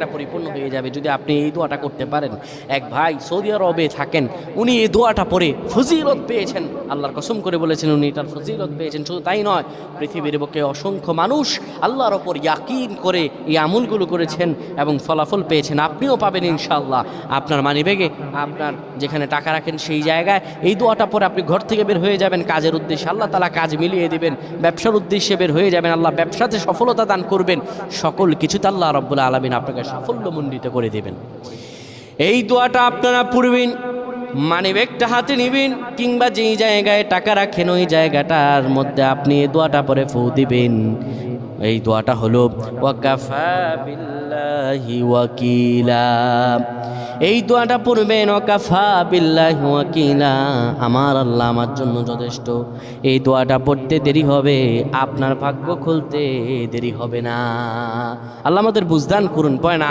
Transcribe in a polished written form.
একটা পরিপূর্ণ হয়ে যাবে যদি আপনি এই দোয়াটা করতে পারেন। এক ভাই সৌদি আরবে থাকেন, উনি এই দোয়াটা পড়ে ফজিলত পেয়েছেন, আল্লাহর কসম করে বলেছেন উনি এটার ফজিলত পেয়েছেন। শুধু তাই নয়, পৃথিবীর বুকে অসংখ্য মানুষ আল্লাহর ওপর ইয়াকিন করে এই আমলগুলো করেছেন এবং ফলাফল পেয়েছেন। আপনিও পাবেন ইনশাআল্লাহ। আপনার মানিব্যাগে, আপনার যেখানে টাকা রাখেন সেই জায়গায় এই দোয়াটা পরে আপনি ঘর থেকে বের হয়ে যাবেন কাজের উদ্দেশ্যে, আল্লাহ তাআলা কাজ মিলিয়ে দিবেন। ব্যবসার উদ্দেশ্যে বের হয়ে যাবেন, আল্লাহ ব্যবসাতে সফলতা দান করবেন। সকল কিছুতে আল্লাহ রাব্বুল আলামিন আপনাকে সাফল্যমণ্ডিত করে দেবেন। এই দোয়াটা আপনারা পড়বেন, মানিব্যাগটা হাতে নেবেন, কিংবা যেই জায়গায় টাকা রাখেন ওই জায়গাটার মধ্যে আপনি এই দোয়াটা পরে ফু দিবেন। এই দোয়াটা হলো ওয়াকাফা বিল্লাহি ওয়াকিলা। এই দোয়াটা পড়বেন, ওয়াকাফা বিল্লাহি ওয়াকিলা, আমার আল্লাহ আমার জন্য যথেষ্ট। এই দোয়াটা পড়তে দেরি হবে, আপনার ভাগ্য খুলতে দেরি হবে না। আল্লাহ আমাদের বুঝদান করুন। পড়েন